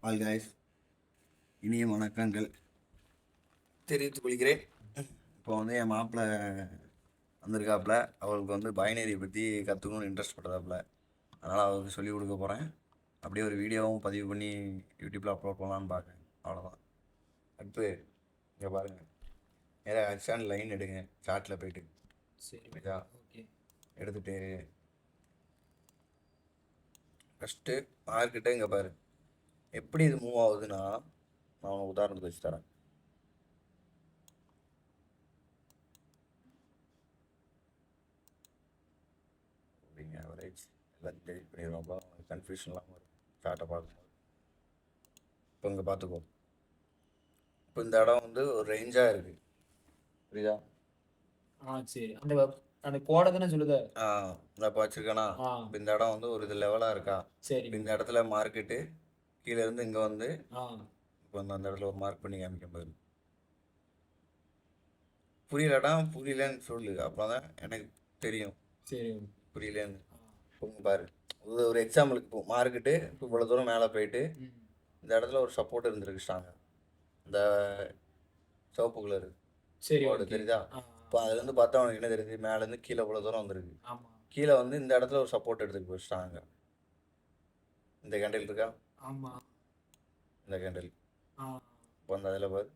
All guys, இனிய வணக்கங்கள் தெரிவித்துக் கொள்கிறேன். இப்போ வந்து என் மாப்பிள்ளை வந்திருக்காப்புல. அவளுக்கு வந்து பைனரியை பற்றி கற்றுக்கணும்னு இன்ட்ரெஸ்ட் படுறாப்புல. அதனால் அவருக்கு சொல்லிக் கொடுக்க போகிறேன். அப்படியே ஒரு வீடியோவும் பதிவு பண்ணி யூடியூப்பில் அப்லோட் பண்ணலான்னு பார்க்குறேன். அவ்வளோதான். அடுத்து இங்கே பாருங்கள், நேராக ஹச்சான் லைன் எடுங்க. சாட்டில் போய்ட்டு சரியா எடுத்துகிட்டு ஃபஸ்ட்டு மார்க்கிட்ட இங்கே பாரு. எப்படி இது மூவ் ஆகுதுன்னா, நான் உனக்கு உதாரணத்துக்கு வச்சு தரேன். ஆவரேஜ் எல்லாத்தையும் டெலிட் பண்ணிடுவாப்பா, கன்ஃபியூஷன் இல்லாமல் இருக்கும் சார்ட்டை பார்க்கும்போது. இப்போ இங்கே பார்த்துக்கோ. இப்போ இந்த இடம் வந்து ஒரு ரேஞ்சாக இருக்குது, புரியுதா? சரி. அந்த அந்த கோடை தானே சொல்லுது. இந்த இப்போ வச்சுருக்கேனா, இப்போ இந்த இடம் வந்து ஒரு இது லெவலாக இருக்கா. சரி. இந்த இடத்துல மார்க்கெட்டு கீழே இருந்து இங்கே வந்து இப்போ வந்து அந்த இடத்துல ஒரு மார்க் பண்ணி காமிக்கும் போது புரியலடா, புரியலன்னு சொல்லு, அப்போ தான் எனக்கு தெரியும். சரி, புரியலன்னு பாரு. ஒரு எக்ஸாம்பிளுக்கு இப்போ மார்க்கெட்டு இப்போ இவ்வளோ தூரம் மேலே போயிட்டு இந்த இடத்துல ஒரு சப்போர்ட் இருந்திருக்கு ஸ்ட்ராங்காக, இந்த சிவப்பு கலர் சரி தெரியுதா? இப்போ அதுலேருந்து பார்த்தா அவனுக்கு என்ன தெரியுது, மேலேருந்து கீழே இவ்வளோ தூரம் வந்துருக்கு. கீழே வந்து இந்த இடத்துல ஒரு சப்போர்ட் எடுத்துக்கு போய் ஸ்ட்ராங்காக இந்த கேண்டில் இருக்கா, இந்த கேண்டில் இப்போ அந்த அதில் பாரு,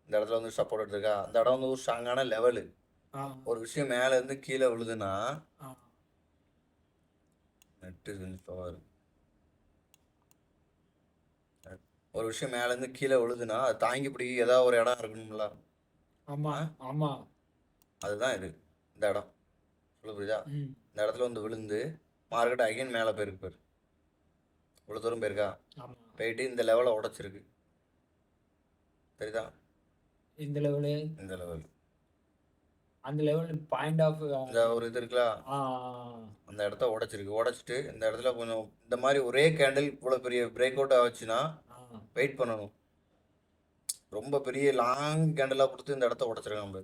இந்த இடத்துல வந்து சப்போர்ட் எடுத்துருக்கா. அந்த இடம் வந்து ஒரு ஸ்ட்ராங்கான லெவலு. ஒரு விஷயம் மேலேருந்து கீழே விழுதுன்னா ஒரு விஷயம் மேலேருந்து கீழே விழுதுன்னா அது தாங்கி பிடிக்க ஏதாவது ஒரு இடம் இருக்கணும்ல. அதுதான் இது. இந்த இடம் சொல்ல புரியுதா? இந்த இடத்துல வந்து விழுந்து மார்க்கெட் அகைன் மேலே போயிருக்கு பேர், இவ்வளோ தூரம் போயிருக்கா, போயிட்டு இந்த லெவலை உடச்சிருக்கு. தெரியுதா? இந்த லெவல் அந்த லெவல் பாயிண்ட் ஆஃப் இந்த ஒரு இது இருக்குல்ல, அந்த இடத்த உடைச்சிருக்கு. உடைச்சிட்டு இந்த இடத்துல கொஞ்சம் இந்த மாதிரி ஒரே கேண்டில் இவ்வளோ பெரிய பிரேக் அவுட் ஆச்சுன்னா வெயிட் பண்ணணும். ரொம்ப பெரிய லாங் கேண்டலாக கொடுத்து இந்த இடத்த உடைச்சிருக்காங்க.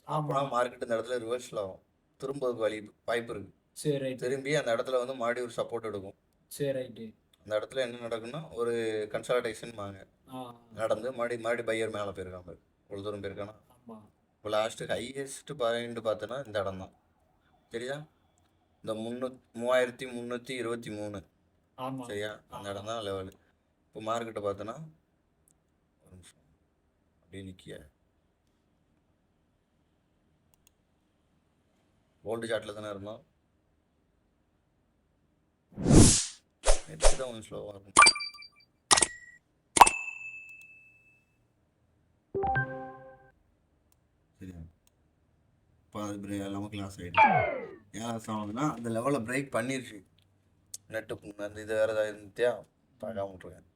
அப்போனா மார்க்கெட் இந்த இடத்துல ரிவர்ஸில் ஆகும், திரும்புறதுக்கு வாய்ப்பு இருக்கு. சரி, திரும்பி அந்த இடத்துல வந்து மறுபடியும் ஒரு சப்போர்ட் எடுக்கும். சரி, ரைட்டு. அந்த இடத்துல என்ன நடக்குன்னா ஒரு கன்சால்டேஷன் நடந்து மறுபடி பையர் மேலே போயிருக்காங்க. இவ்வளோ தூரம் போயிருக்கானா. இப்போ லாஸ்ட்டு ஹையஸ்ட் பாயிண்ட் பார்த்தோன்னா இந்த இடம் தான், சரியா? இந்த 3323 சரியா, அந்த இடம் தான் லெவலு. இப்போ மார்க்கெட்டை பார்த்தோன்னா ஒரு நிமிஷம் அப்படியே நிற்கிய கோல்டு சார்ட்டில் தானே இருந்தோம். நெட்டு தான் கொஞ்சம் ஸ்லோவாக இருக்கும். சரியா, இப்போ அது நமக்கு லாஸ் ஆகிடுச்சு. ஏன் லாஸ் ஆகுதுன்னா அந்த லெவலை பிரேக் பண்ணிருச்சு. நெட்டு அந்த இது வேறு ஏதாவது இருந்துட்டியா பார்க்காம விட்ருக்கேன்.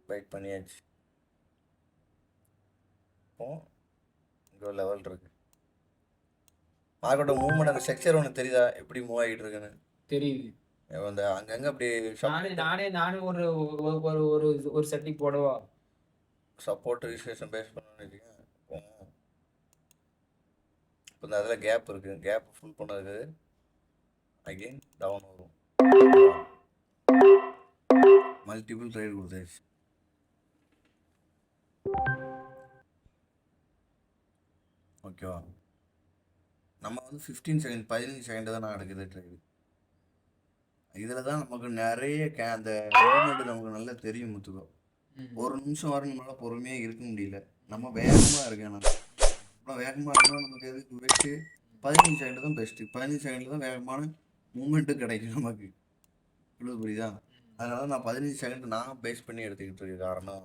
பிரேக் பண்ணியாச்சு. இப்போ இங்கே ஒரு லெவல் இருக்குது. மார்க்கெட்டோட மூவ்மெண்ட் அந்த ஸ்ட்ரக்சர் ஒன்று தெரியுதா, எப்படி மூவ் ஆகிட்டு இருக்குன்னு? தெரியுது. அந்த அங்கங்கே அப்படி நானே ஒரு ஒரு ஒரு சட்டி போடவா சப்போர்ட் ரிஜிஸ்ட்ரேஷன் பேஸ் பண்ணணும்னு வச்சுக்கோங்க. இப்போ இந்த அதில் கேப் இருக்குது, கேப் ஃபுல் பண்ணதுக்கு அகெயின் டவுன் வரும். மல்டிபிள் ட்ரேட் கொடுத்தாச்சு. ஓகேவா? நம்ம வந்து 15 செகண்ட் தான் நடக்குது ட்ரேடு. இதில் தான் நமக்கு நிறைய அந்த மூமெண்ட் நமக்கு நல்லா தெரியும். முத்துக்கோ, ஒரு நிமிஷம் வர நம்மளால பொறுமையாக இருக்க முடியல. நம்ம வேகமாக இருக்கேன். அப்புறம் வேகமாக இருந்தால் நமக்கு எதுக்கு பெஸ்ட்டு 15 செகண்ட் தான் பெஸ்ட்டு. 15 செகண்டில் தான் வேகமான மூமெண்ட்டும் கிடைக்கும் நமக்கு. புரியுதா? அதனால நான் 15 செகண்ட் நான் பேஸ் பண்ணி எடுத்துக்கிட்டு இருக்க காரணம்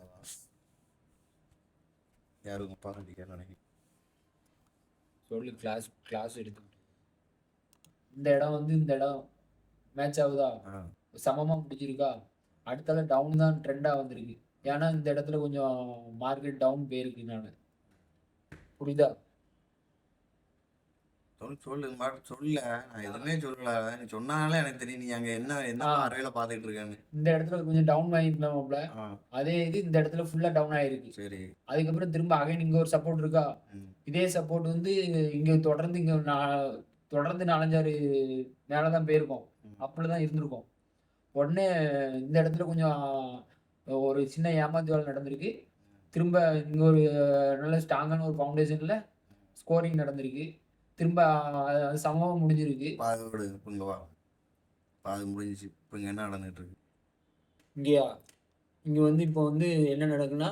யாருக்கும் பாராட்டிக்க நினைக்கிறேன். சொல்லு. கிளாஸ் எடுத்து இந்த இடம் வந்து இந்த இடம் மேட்ச் ஆகுதா, சமமாக முடிஞ்சிருக்கா, அடுத்தால டவுன் தான் ட்ரெண்டாக வந்திருக்கு. ஏன்னா இந்த இடத்துல கொஞ்சம் மார்க்கெட் டவுன் போயிருக்கு. நான் புரியுதா? சொல்லு சொல்ல, நான் எதுவுமே சொல்லல. நீ சொன்னாலே எனக்கு தெரியும் நீ அங்கே என்ன அறையில பார்த்துட்டு இருக்கேன்னு. இந்த இடத்துல கொஞ்சம் டவுன் ஆகிருக்கலாம்ல, அதே இது இந்த இடத்துல ஃபுல்லா டவுன் ஆயிருக்கு. சரி, அதுக்கப்புறம் திரும்ப அகைன் இங்க ஒரு சப்போர்ட் இருக்கா, இதே சப்போர்ட் வந்து இங்க தொடர்ந்து தொடர்ந்து 4-5 மேலதான் போயிருக்கோம். அப்படிதான் இருந்திருக்கும். உடனே இந்த இடத்துல கொஞ்சம் ஒரு சின்ன ஏமாத்து வேலை நடந்திருக்கு. திரும்ப இங்க ஒரு நல்ல ஸ்ட்ராங்கான ஒரு ஃபவுண்டேஷன்ல ஸ்கோரிங் நடந்திருக்கு. திரும்ப அது சமமா முடிஞ்சிருக்கு. பாதோடு இப்போ இங்கே வா, பாது முடிஞ்சிச்சு. இப்போ இங்கே என்ன நடந்துட்டு இருக்கு? இங்கேயா? இங்க வந்து இப்போ வந்து என்ன நடக்குன்னா,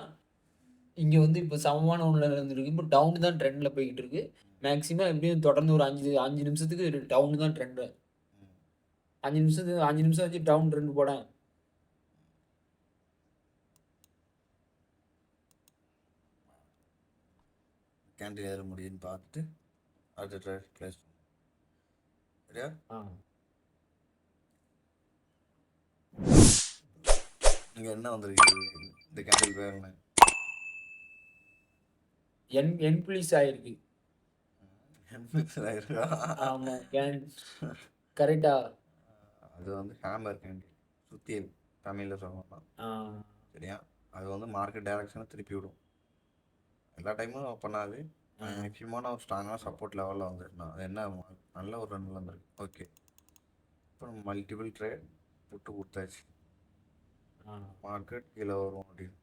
இங்க வந்து இப்போ சமமான ஒண்ணுல நடந்திருக்கு. இப்போ டவுன் தான் ட்ரெண்ட்ல போய்க்கிட்டு இருக்கு. மேக்ஸிமம் எப்படியும் தொடர்ந்து ஒரு 5 நிமிஷத்துக்கு டவுன் தான் ட்ரெண்ட். 5 நிமிஷம் வச்சு டவுன் ட்ரெண்ட் போடேன். கேண்டில் ஏற முடியுதுன்னு பார்த்துட்டு அடுத்த ட்ரேட் ப்ளேஸ் சரியா? இங்கே என்ன வந்திருக்கு? இந்த கேண்டில் பேர் என்ன? என்பிளிஸ் ஆயிருக்கு. இருக்கா? ஆமா. கரெக்டா? அது வந்து ஹேமர் கேண்டில் சுற்றி தமிழில் சொல்லலாம். சரியா? அது வந்து மார்க்கெட் டைரக்ஷனை திருப்பி விடும். எல்லா டைமும் பண்ணாது. மேக்ஸிமமான ஒரு ஸ்ட்ராங்கான சப்போர்ட் லெவலில் வந்துருக்கணும். அது என்ன நல்ல ஒரு ரன்னில் வந்துருக்கு. ஓகே, இப்போ நம்ம மல்டிபிள் ட்ரேட் புட்டு கொடுத்தாச்சு. மார்க்கெட் கீழே வரும் அப்படின்னு.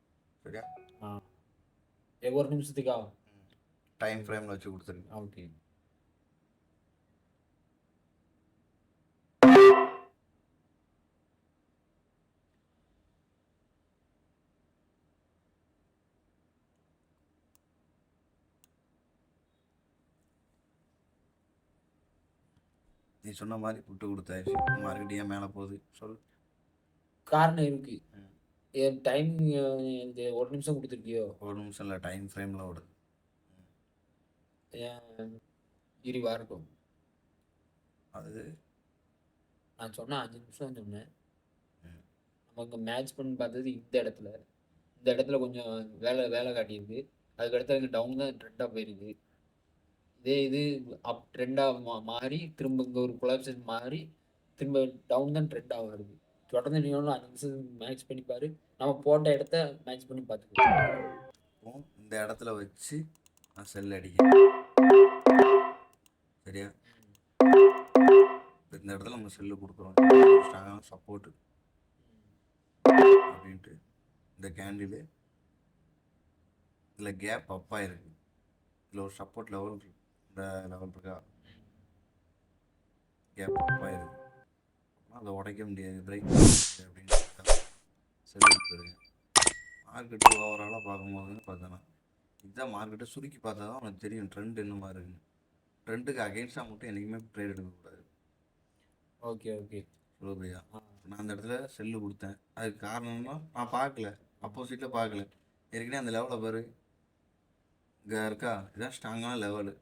சரியா? ஒரு நிமிஷத்துக்கா? டைம் ஃப்ரேமில் வச்சு கொடுத்துருக்கு. ஓகே. நீ சொன்ன மாதிரி புட்டு கொடுத்தாச்சு. மார்க்கெட் ஏன் மேலே போகுது சொல். காரணம் இருக்கு. டைம் இந்த ஒரு நிமிஷம் கொடுத்துருக்கியோ? ஒரு நிமிஷம் இல்லை, டைம் ஃப்ரேமில் ஓடுது. இருவா இருக்கும். அது நான் சொன்னேன் 5 நிமிஷம் சொன்னேன். நமக்கு மேட்ச் பண்ணி பார்த்தது இந்த இடத்துல. இந்த இடத்துல கொஞ்சம் வேலை காட்டியிருக்கு. அதுக்கடுத்து இங்கே டவுன் தான் ட்ரெண்டாக போயிருக்கு. இது அப் ட்ரெண்டாக மாறி திரும்ப இங்கே ஒரு கொலாப்ஷன் மாறி திரும்ப டவுன் தான் ட்ரெண்டாக வருது. தொடர்ந்து நீ ஒன்றும் 5 நிமிஷம் மேட்ச் பண்ணி பாரு. நம்ம போட்ட இடத்த மேட்ச் பண்ணி பார்த்துக்குவோம். இந்த இடத்துல வச்சு நான் செல் அடிக்கிறேன். சரியா? இந்த இடத்துல நம்ம செல்லு கொடுக்குறோம். ஸ்ட்ராங்கான சப்போர்ட்டு அப்படின்ட்டு இந்த கேண்டில் இதில் கேப் அப்பாக இருக்குது. இதில் ஒரு சப்போர்ட் லெவல் இருக்கு. இந்த லெவல் இருக்கா? கேப் அப்பாக இருக்குது. அதை உடைக்க முடியாது, பிரேக் அப்படின்னு செல்லு கொடுத்துருங்க. மார்க்கெட்டு ஓவராலாக பார்க்கும்போதுன்னு பார்த்தோன்னா இதுதான் மார்க்கெட்டை சுருக்கி பார்த்தா தான் உனக்கு தெரியும் ட்ரெண்ட் என்ன மாதிரி இருக்குன்னு. ட்ரெண்டுக்கு அகெயின்ஸ்டாக மட்டும் என்றைக்குமே ட்ரேட் எடுக்கக்கூடாது. ஓகே ஓகே சொல்லுறியா? நான் அந்த இடத்துல செல்லு கொடுத்தேன். அதுக்கு காரணம்னா நான் பார்க்கல, அப்போசிட்டில் பார்க்கல. ஏற்கனவே அந்த லெவலில் பாரு இங்கே இருக்கா? இதுதான் ஸ்ட்ராங்கான லெவலு.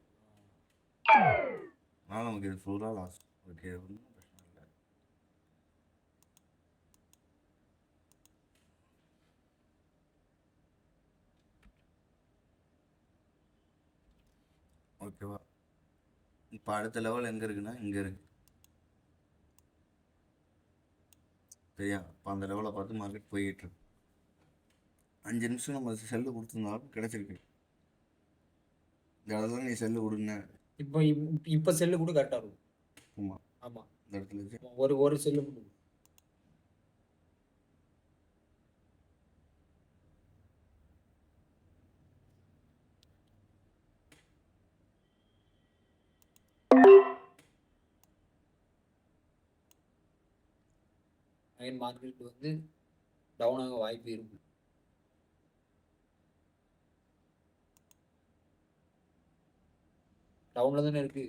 அதனால் நமக்கு இது ஃபுல்லாக லாஸ். ஓகே, ஒன்றும் பிரச்சனை இல்லை. ஓகேவா? இப்போ அடுத்த லெவல் எங்கே இருக்குன்னா இங்கே இருக்கு. சரியா? இப்போ அந்த லெவலை பார்த்து மார்க்கெட் போய்கிட்டு இருக்கு. 5 நிமிஷம் நம்ம செல்லு கொடுத்துருந்தாலும் கிடைச்சிருக்கு. இந்த இடத்துல நீ செல்லு கொடுங்க. இப்போ செல்லு கூட கரெக்டாக இருக்கும். ஆமாம், ஆமாம். இந்த இடத்துல வச்சு ஒரு செல்லு கொடு. மார்க்கெட் வந்து டவுன் ஆக வாய்ப்பு இருக்கு. டவுன்ல தானே இருக்கு.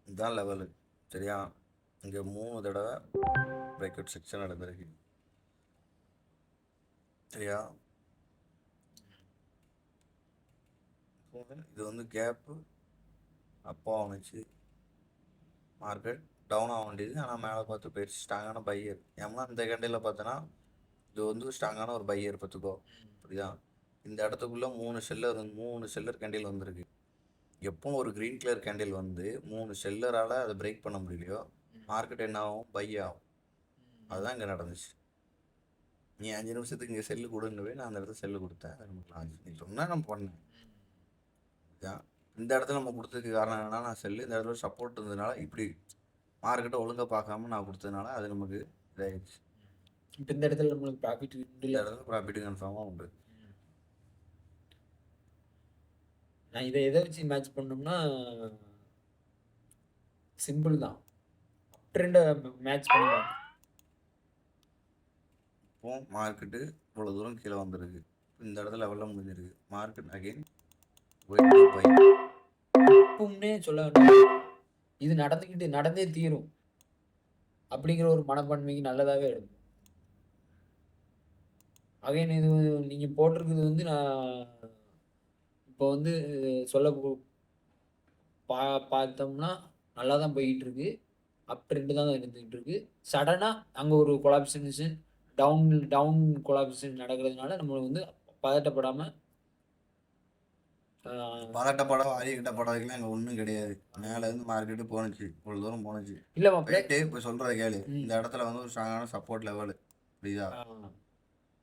இதுதான் லெவலு. சரியா? இங்கே 3 தடவை பிரேக் அவுட் செக்ஷன் நடந்திருக்கு. சரியா? இது வந்து கேப்பு அப்போ ஆனிச்சு. மார்க்கெட் டவுன் ஆக வேண்டியது, ஆனால் மேலே பார்த்து போயிடுச்சு. ஸ்ட்ராங்கான பையர். ஏன்னா இந்த கண்டையில் பார்த்தோன்னா இது வந்து ஸ்ட்ராங்கான ஒரு பையர் பார்த்துக்கோ. புரியுதா? இந்த இடத்துக்குள்ளே 3 செல்லர் கேண்டில் வந்திருக்கு. எப்போ ஒரு க்ரீன் கலர் கேண்டில் வந்து 3 செல்லரால் அதை பிரேக் பண்ண முடியலையோ மார்க்கெட் என்ன ஆகும்? பை ஆகும். அதுதான் இங்கே நடந்துச்சு. நீ 5 நிமிஷத்துக்கு இங்கே செல்லு கொடுங்கவே நான் அந்த இடத்துல செல்லு கொடுத்தேன். நீ சொன்னால் நம்ம பண்ணேன். இதுதான் இந்த இடத்துல நம்ம கொடுத்ததுக்கு காரணம் என்னன்னா, நான் செல்லு இந்த இடத்துல சப்போர்ட் இருந்ததுனால இப்படி மார்க்கெட்டை ஒழுங்காக பார்க்காம நான் கொடுத்ததுனால அது நமக்கு இதாகிடுச்சு. இப்போ இந்த இடத்துல நம்மளுக்கு ப்ராஃபிட் இந்த இல்லை. இடத்துல ப்ராஃபிட் கன்ஃபார்மாக உண்டு. நான் இதை எதை வச்சு மேட்ச் பண்ணோம்னா சிம்பிள் தான், ட்ரெண்டை மேட்ச் பண்ணுவேன். இப்போ மார்க்கெட்டு இவ்வளோ தூரம் கீழே வந்துருக்கு, இந்த இடத்துல லெவலில் முடிஞ்சிருக்கு. மார்க்கெட் அகைன் இப்பவுமே சொல்ல வேண்டாம், இது நடந்தே தீரும் அப்படிங்கிற ஒரு மனப்பான்மைக்கு நல்லதாகவே இருக்கும். அகைன் இது நீங்கள் போட்டிருக்குது வந்து நான் இப்போ வந்து சொல்ல பார்த்தோம்னா நல்லா தான் போய்கிட்டு இருக்கு, அப் ட்ரெண்டு தான் இருந்துகிட்டு இருக்கு. சடனாக அங்கே ஒரு கொலாப்ஷன் டவுன் கொலாப்ஷன் நடக்கிறதுனால நம்ம வந்து பதட்டப்படாமல் அறிகிட்ட படாதுக்கெல்லாம் அங்கே ஒன்றும் கிடையாது. மேலேருந்து மார்க்கெட்டு போணுச்சு, இவ்வளோ தூரம் போணுச்சு. இல்லை போயிட்டு இப்போ சொல்கிறத கேளு. இந்த இடத்துல வந்து ஒரு ஸ்ட்ராங்கான சப்போர்ட் லெவலு, புரியுதா?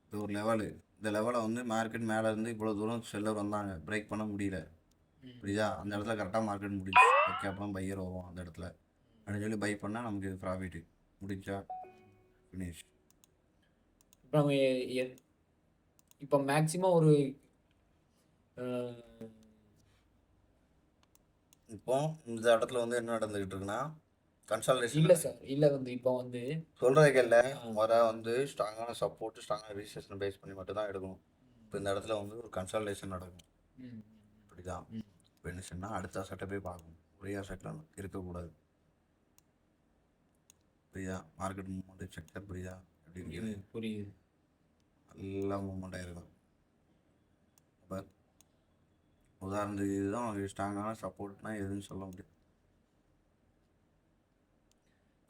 இது ஒரு லெவலு. இந்த லெவலை வந்து மார்க்கெட் மேலே இருந்து இவ்வளோ தூரம் செல்லர் வந்தாங்க, பிரேக் பண்ண முடியல, புரியுதா? அந்த இடத்துல கரெக்டாக மார்க்கெட் முடிச்சு. ஓகே, அப்புறம் பையர் வருவோம் அந்த இடத்துல அப்படின்னு சொல்லி பை பண்ணால் நமக்கு இது ப்ராஃபிட்டு முடிச்சா ஃபினிஷ். இப்போ நம்ம இப்போ மேக்ஸிமம் ஒரு இப்போ இந்த இடத்துல வந்து என்ன நடந்துகிட்டு இருக்குன்னா கன்சால்டேஷன். இல்லை சார், இல்லை வந்து இப்போ வந்து சொல்கிறத கேள்ல வர வந்து ஸ்ட்ராங்கான சப்போர்ட் ஸ்ட்ராங்கான ரீசேஷன் பேஸ் பண்ணி மட்டும் தான் எடுக்கணும். இப்போ இந்த இடத்துல வந்து ஒரு கன்சால்டேஷன் நடக்கும், இப்படிதான். இப்போ என்ன சொன்னால் அடுத்த அசட்டை போய் பார்க்கணும், ஒரே அசட்டில் இருக்கக்கூடாது, புரியுதா? மார்க்கெட் மூவ்மெண்ட் ஸ்ட்ரக்சர் புரியுதா? எப்படி புரியுது, நல்லா மூவ்மெண்ட் ஆகிருக்கும். இப்போ உதாரணத்துக்கு இதுதான் ஸ்ட்ராங்கான சப்போர்ட்னா எதுன்னு சொல்ல முடியும்.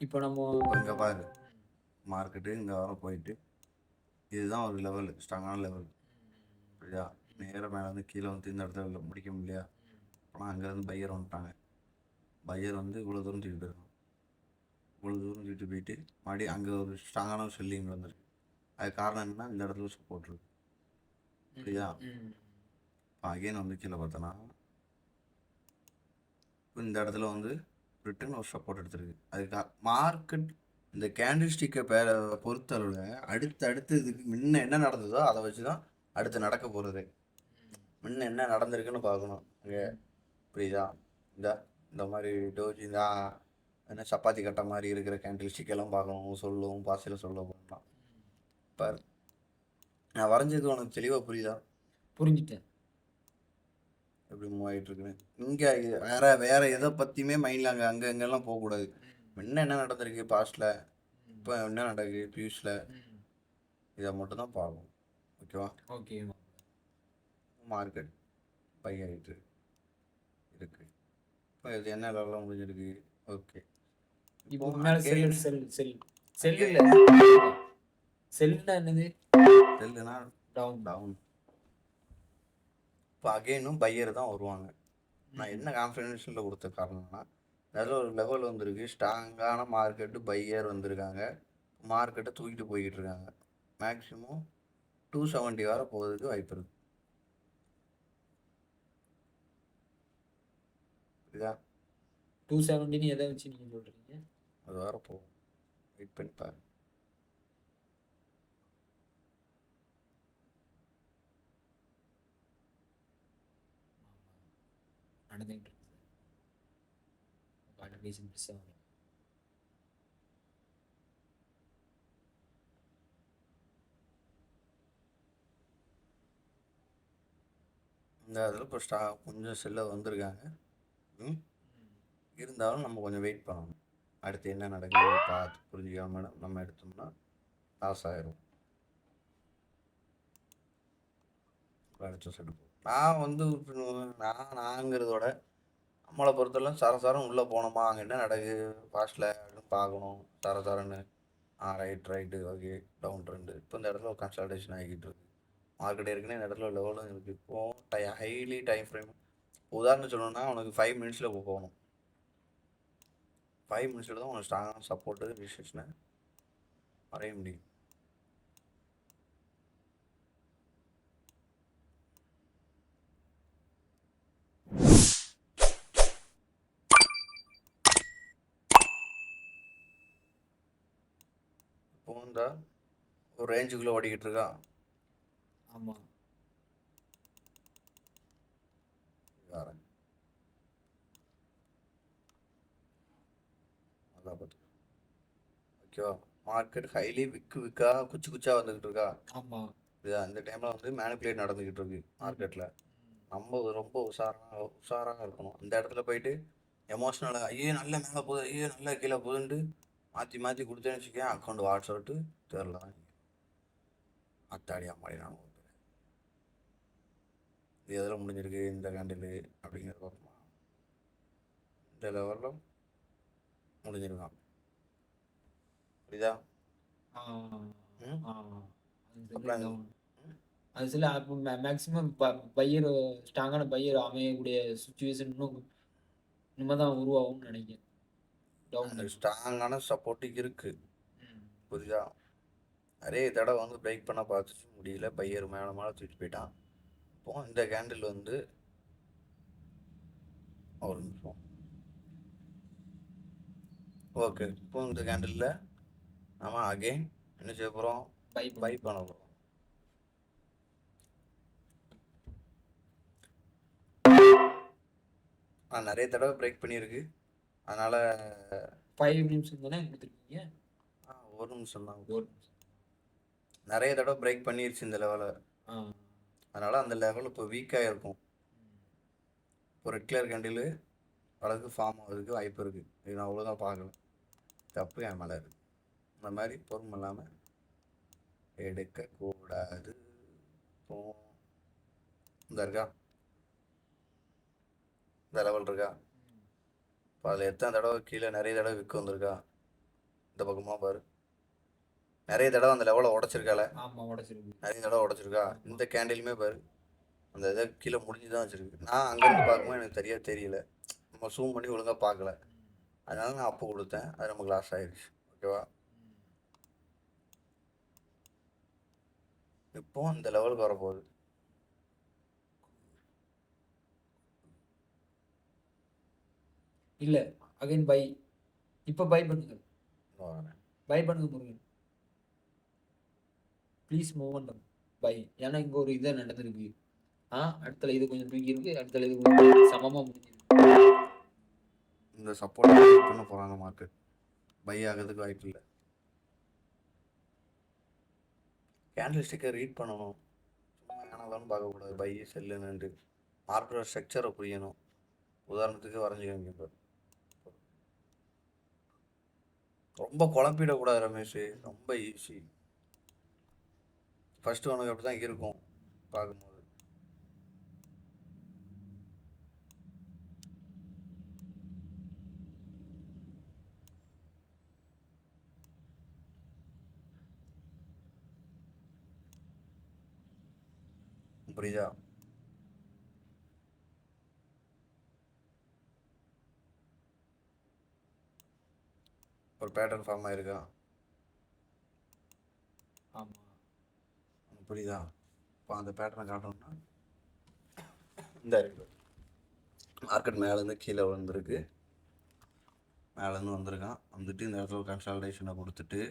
இப்போ நம்ம இங்கே பாரு, மார்க்கெட்டு இங்கே வர போயிட்டு இதுதான் ஒரு லெவல், ஸ்ட்ராங்கான லெவல், புரியுதா? நேராக மேலே வந்து கீழே வந்து இந்த இடத்துல முடிக்க முடியலையா? ஆனால் அங்கேருந்து பையர் வந்துட்டாங்க. பையர் வந்து இவ்வளோ தூரம் தூக்கிட்டு போயிருக்கோம், இவ்வளோ தூரம் தூக்கிட்டு போயிட்டு மறுபடியும் அங்கே ஒரு ஸ்ட்ராங்கான ஒரு செல்லிங் வந்துருக்கு. அது காரணம் என்னன்னா இந்த இடத்துல சப்போர்ட் இருக்கு, புரியுதா? இப்போ அகைன் வந்து கீழே பார்த்தோன்னா இந்த இடத்துல வந்து ரிட்டன் ஒரு சப்போர்ட் எடுத்துருக்கு. அதுக்காக மார்க்கெட் இந்த கேண்டில் ஸ்டிக்கை பொறுத்தளவில் அடுத்து இதுக்கு முன்ன என்ன நடந்ததோ அதை வச்சு தான் அடுத்து நடக்க போகிறது. முன்ன என்ன நடந்திருக்குன்னு பார்க்கணும் அங்கே, புரியுதா? இந்த மாதிரி டோஜி தான் என்ன சப்பாத்தி கட்ட மாதிரி இருக்கிற கேண்டில் ஸ்டிக்கெல்லாம் பார்க்கணும், சொல்லவும் பாசையில் சொல்ல போகலாம். இப்போ நான் வரைஞ்சது உனக்கு தெளிவாக புரியுதா? புரிஞ்சுட்டேன் எப்படி மூவ் ஆகிட்டு இருக்குன்னு. இங்கே வேற எதை பற்றியுமே மைண்டில் அங்கெல்லாம் போகக்கூடாது. முன்ன என்ன நடந்திருக்கு பாஸ்டில், இப்போ என்ன நடக்குது ஃபியூஸில், இதை மட்டும் தான் பார்க்கணும், ஓகேவா? ஓகே. மார்க்கெட் பை ஆகிட்டு இருக்கு. இப்போ இது என்ன லெவலில் முடிஞ்சிருக்கு? ஓகே. இப்போ மேலே செல்லுன்னா என்னது? செல்லுனா டவுன். இப்போ அகெயினும் பையர் தான் வருவாங்க. நான் என்ன கான்ஃபிடென்ஷியலில் கொடுத்த காரணம்னா அதில் ஒரு லெவல் வந்திருக்கு, ஸ்ட்ராங்கான மார்க்கெட்டு பையர் வந்திருக்காங்க, மார்க்கெட்டை தூக்கிட்டு போய்கிட்டு இருக்காங்க. மேக்ஸிமம் 270 வர போகிறதுக்கு வாய்ப்பு இருக்குது, புரியுதா? 270 எதை வச்சு நீங்கள் சொல்கிறீங்க? அது வர போகும், வெயிட் பண்ணிப்பாரு. நடந்துகிட்டு இருக்கு அட்வர்டைஸ்மெண்ட் மிஸ் ஆகும். இந்த இதில் இப்போ கொஞ்சம் செல்ல வந்திருக்காங்க, இருந்தாலும் நம்ம கொஞ்சம் வெயிட் பண்ணணும். அடுத்து என்ன நடக்குது பார்த்து புரிஞ்சுக்காம நம்ம எடுத்தோம்னா லாஸ் ஆயிரும். அடுத்த செட்டு நான் வந்து நாங்கிறதோட நம்மளை பொறுத்தவரை சரசரம் உள்ளே போனோமா, அங்கே என்ன நடக்குது ஃபாஸ்ட்டில் அப்படின்னு பார்க்கணும். சரசரன்னு ரைட்டு ஓகே, டவுன் ட்ரெண்டு. இப்போ இந்த இடத்துல ஒரு கன்சல்டேஷன் ஆகிக்கிட்டு இருக்கு. மார்க்கெட் ஏற்கனவே இந்த இடத்துல லெவலும் இருக்குது. இப்போது ஹைலி டைம் ஃப்ரேம் உதாரணம் சொல்லணும்னா உனக்கு 5 மினிட்ஸில் போகணும். 5 மினிட்ஸில் தான் உனக்கு ஸ்ட்ராங்கான சப்போர்ட்டு ரிசெஷனை வரைய முடியும். இந்த ஒரு ரேஞ்சுக்குள்ளே ஓடிக்கிட்டு இருக்கா. ஆமா. வேற அதான் பார்த்து ஓகேவா. மார்க்கெட் ஹைலி விக்கா குச்சி குச்சா வந்துக்கிட்டு இருக்கா. ஆமா. இது அந்த டைமில் வந்து மேனிப்புலேட் நடந்துக்கிட்டு இருக்கு மார்க்கெட்டில். நம்ம ரொம்ப உஷாராக இருக்கணும். அந்த இடத்துல போயிட்டு எமோஷ்னலாக ஐயோ நல்ல மேலே போகுது, ஐயோ நல்ல கீழே போகுதுன்ட்டு மாற்றி மாற்றி கொடுத்தேன்னு வச்சுக்கேன், அக்கௌண்ட் வாட்ஸ்அப்ட்டு தெரில அத்தாடி அம்மாடி. நான் இது எதில் முடிஞ்சிருக்கு இந்த கேண்டில் அப்படிங்கிறத பார்ப்போமா. இந்த லெவலில் முடிஞ்சிருக்கான், புரியுதா? ஆ. ம் ஆ. அது சொல்லி அப்புறம் down. அது சில அப்போ மேக்ஸிமம் பையர் ஸ்ட்ராங்கான பையர் அமையக்கூடிய சுச்சுவேஷன் இனிமே தான் உருவாகும்னு நினைக்கிறேன். டவுன். ஸ்ட்ராங்கான சப்போர்ட்டிங் இருக்குது, ம். புரியுதா? நிறைய தடவை வந்து பிரேக் பண்ண பார்த்துச்சு, முடியல. பையர் மேலே மேலே தூக்கிட்டு போயிட்டான். இப்போ இந்த கேண்டில் வந்து ஒரு நிமிஷம். ஓகே, இப்போ இந்த கேண்டிலில் நம்ம அகெயின் என்ன செய்ய போகிறோம், பை பை பண்ண போகிறோம். நிறைய தடவை பிரேக் பண்ணியிருக்கு, அதனால் 5 நிமிஷம் தானே கொடுத்துருக்கீங்க. ஒரு நிமிஷம் தான். ஒரு நிமிஷம். நிறைய தடவை பிரேக் பண்ணிருச்சு இந்த லெவலில், ஆ. அதனால் அந்த லெவல் இப்போ வீக்காக இருக்கும். இப்போ ரெட் கலர் கேண்டில் வழக்கு ஃபார்ம் ஆகிறதுக்கு வாய்ப்பு இருக்குது. இது நான் அவ்வளோதான் பார்க்கல, தப்பு என் மேலே இருக்குது. இந்த மாதிரி பொறுமை இல்லாமல் எடுக்கக்கூடாது. இப்போ இந்த இருக்கா, இந்த லெவல் இருக்கா, இப்போ அதில் எத்தனை தடவை கீழே நிறைய தடவை விற்க வந்திருக்கா. இந்த பக்கமாக பாரு, நிறைய தடவை அந்த லெவலை உடச்சிருக்கால. ஆமாம், உடச்சிருக்கு. நிறைய தடவை உடச்சிருக்கா. இந்த கேண்டிலுமே பாரு அந்த இதை கீழே முடிஞ்சு தான் வச்சுருக்கு. நான் அங்கேருந்து பார்க்கும்போது எனக்கு தெரியல, நம்ம ஜூம் பண்ணி ஒழுங்காக பார்க்கல, அதனால நான் அப்போ கொடுத்தேன், அது நமக்கு லாஸ் ஆயிடுச்சு. ஓகேவா. இப்போ இந்த லெவலுக்கு வரப்போகுது. இல்லை, அகைன் பை. இப்போ பை பண்ணுங்க, வரேன். பை பண்ணுங்க முருகன். ப்ளீஸ் மூவ் பண்ணுங்க பை. ஏன்னா இங்கே ஒரு இதை நடந்திருக்கு. அடுத்தல இது கொஞ்சம் தூக்கி இருக்கு, அடுத்தல இது கொஞ்சம் சமமாக முடிஞ்சிருக்கு. இந்த சப்போர்ட் பண்ண போகிறாங்க, மார்க்கெட் பை ஆகிறதுக்கு வாய்ப்பு இல்லை. கேண்டில் ஸ்டிக்கை ரீட் பண்ணணும், சும்மா ஏனாலும் பார்க்கக்கூடாது. பை செல்லுன்னு மார்க்கெட்டோட ஸ்ட்ரக்சரை புரியணும். உதாரணத்துக்கு வரைஞ்சிக்கோங்க. இப்போ ரொம்ப குழப்பிடக்கூடாது ரமேஷ், ரொம்ப ஈஸி. ஃபஸ்ட்டு உனக்கு அப்படி தான் இருக்கும் பார்க்கும்போது. புரியுதா? ஒரு பேட்டர்ன் ஃபார்ம் ஆயிருக்கா. ஆமாம், புரியுதா? இப்போ அந்த பேட்டர்னை காட்டணும்னா இந்த இருக்கு, மார்க்கெட் மேலேருந்து கீழே வந்துருக்கு, மேலேருந்து வந்திருக்கான். வந்துட்டு இந்த இடத்துல கன்சால்டேஷனை கொடுத்துட்டு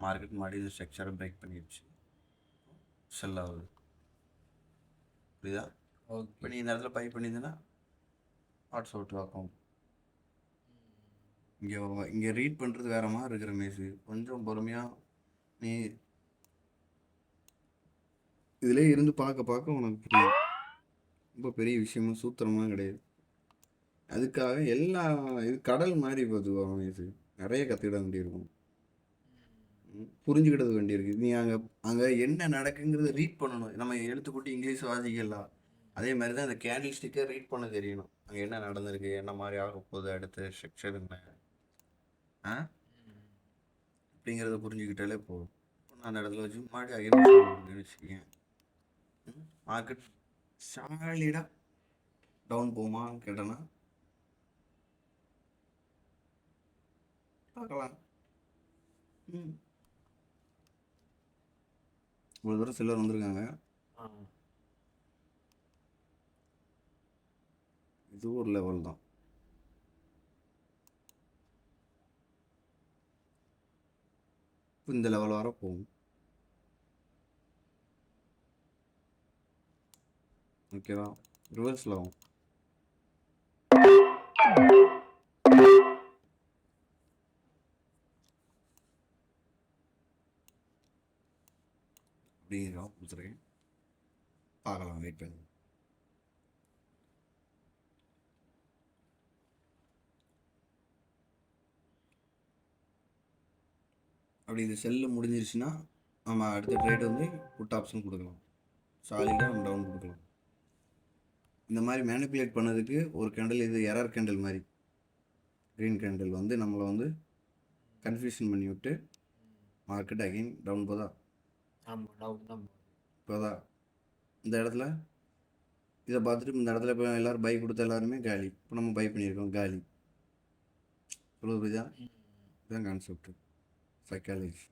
மார்க்கெட் மறுபடியும் ஸ்ட்ரக்சரை பிரேக் பண்ணிடுச்சு, செல் ஆகுது. புரியுதா? இப்போ நீ இந்த இடத்துல பை பண்ணியிருந்தேன்னா வாட்ஸ் அவுட் ஆகும். இங்கே ரீட் பண்ணுறது வேற மாதிரி இருக்கிற மேஸு. கொஞ்சம் பொறுமையாக நீ இதிலே இருந்து பார்க்க உனக்கு புரியும். ரொம்ப பெரிய விஷயமும் சூத்திரமாக கிடையாது. அதுக்காக எல்லா இது கடல் மாதிரி பார்த்துக்கோ மேஸு, நிறைய கற்றுக்கிட வேண்டியிருக்கும், புரிஞ்சுக்கிட்டது வேண்டியிருக்கு. நீ அங்கே என்ன நடக்குங்கிறத ரீட் பண்ணணும். நம்ம எழுத்துக்கூட்டி இங்கிலீஷ் வாசிக்கலாம், அதே மாதிரி தான் இந்த கேண்டில் ஸ்டிக்கை ரீட் பண்ண தெரியணும். அங்கே என்ன நடந்திருக்கு, என்ன மாதிரி ஆக போகுது, அடுத்த ஸ்ட்ரக்சர் என்ன அப்படிங்கிறத புரிஞ்சுக்கிட்டாலே போதும். நான் அந்த இடத்துல வச்சு மறுபடியும் வச்சுக்கேன். மார்க்கெட் சாலிடாக டவுன் போகுமான்னு கேட்டேன்னா பார்க்கலாம். இவ்வளோ தூரம் சிலர் வந்திருக்காங்க, இது ஒரு லெவல் தான். அப் இந்த லெவல் வர போகும். ஓகேவா? ரிவர்ஸில் ஆகும். அப்படிங்கிறா கொடுத்துருக்கேன். பார்க்கலாம், வெயிட் பண்ணி. அப்படி இந்த செல்லு முடிஞ்சிருச்சுன்னா நம்ம அடுத்த ட்ரேட் வந்து புட் ஆப்ஷன் கொடுக்கலாம். சாலிடாக நம்ம டவுன் கொடுக்கலாம். இந்த மாதிரி மேனிப்புலேட் பண்ணதுக்கு ஒரு கேண்டில், இது எரர் கேண்டில் மாதிரி க்ரீன் கேண்டில் வந்து நம்மளை வந்து கன்ஃபியூஷன் பண்ணி விட்டு மார்க்கெட் அகைன் டவுன் போதா. இப்போதா இந்த இடத்துல இதை பார்த்துட்டு இந்த இடத்துல இப்போ எல்லோரும் பை கொடுத்த எல்லாருமே காலி. இப்போ நம்ம பை பண்ணியிருக்கோம், காலி. சொல்லுது புரியுதா? இதுதான் கான்செப்ட், சைக்காலஜி.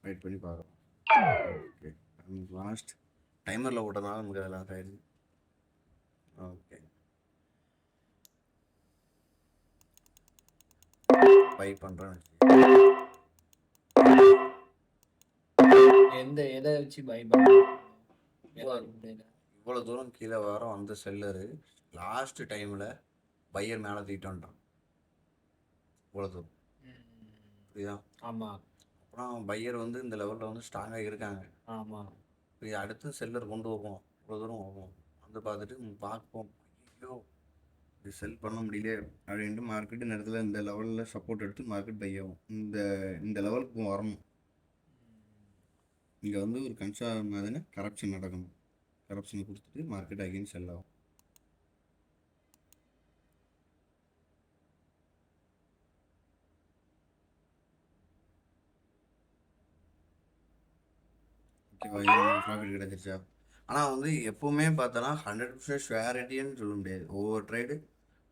வெயிட் பண்ணி பார்க்கலாம். ஓகே, லாஸ்ட் டைமரில் ஓட்டனால நமக்கு அதெல்லாம் ஆயிடுது. ஓகே, பை பண்ணுறேன். எதை வச்சு பை இவ்வளோ தூரம் கீழே வர அந்த செல்லரு லாஸ்ட் டைமில் பையர் மேலே தூக்கிட்டு வந்துட்டான். இவ்வளோ தூரம் புரியுதா? ஆமாம். அப்புறம் பையர் வந்து இந்த லெவலில் வந்து ஸ்ட்ராங்காக இருக்காங்க. ஆமாம். இப்போ அடுத்து செல்லர் கொண்டு வருவோம், இவ்வளோ தூரம் வருவோம் வந்து பார்த்துட்டு பார்ப்போம், ஐயோ இது செல் பண்ண முடியல அப்படின்ட்டு மார்க்கெட்டு நேரத்தில் இந்த லெவலில் சப்போர்ட் எடுத்து மார்க்கெட் பை ஆகும். இந்த லெவலுக்கு வரணும். இங்கே வந்து ஒரு மாதிரினா கரப்ஷன் நடக்கணும். கரப்ஷனை கொடுத்துட்டு மார்க்கெட் அகைன் செல் ஆகும். ஓகேவா? ப்ராஃபிட் கிடைச்சிருச்சா? ஆனால் வந்து எப்போவுமே பார்த்தோன்னா 100% ஷுவாரிட்டின்னு சொல்ல முடியாது. ஒவ்வொரு ட்ரேடு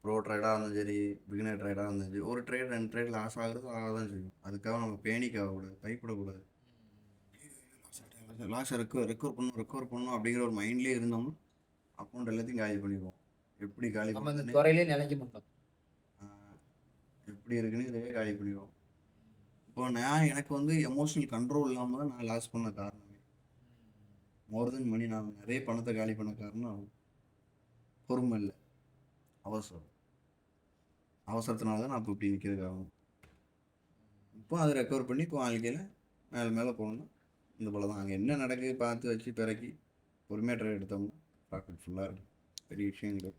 ப்ரோ ட்ரேடாக இருந்தாலும் சரி, பிகினர் ட்ரேடாக இருந்தாலும் சரி, ஒரு ட்ரேட் 2 ட்ரேட் லாஸ் ஆகுறது ஆகதான் செய்யும். அதுக்காக நம்ம பேனிக் ஆகக்கூடாது, பயப்படக்கூடாது. லாஸை ரெக்கவர் பண்ணணும் அப்படிங்கிற ஒரு மைண்ட்லேயே இருந்தோம்னா அக்கௌண்ட் எல்லாத்தையும் காலி பண்ணிடுவோம். எப்படி காலி நம்ம இந்த பண்ணுறது, துறையிலே நிலைக்க மாட்டோம். எப்படி இருக்குன்னு இதே காலி பண்ணிடுவோம். இப்போ எனக்கு வந்து எமோஷனல் கண்ட்ரோல் இல்லாமல் தான் நான் லாஸ் பண்ண காரணமே. மோர் தென் மணி, நான் நிறைய பணத்தை காலி பண்ண காரணம் பொறுமை இல்லை, அவசரத்தினால தான் நான் இப்போ இப்படி நிற்கிறது ஆகும். இப்போ அதை ரெக்கவர் பண்ணி இப்போ வாழ்க்கையில் மேலே போகணும்னா இந்த போல தான். அங்கே என்ன நடக்குது பார்த்து வச்சு பிறக்கி பொறுமையாக ட்ரேட் எடுத்தோம்னா ப்ராஃபிட் ஃபுல்லாக இருக்கும். பெரிய விஷயம் இல்லை.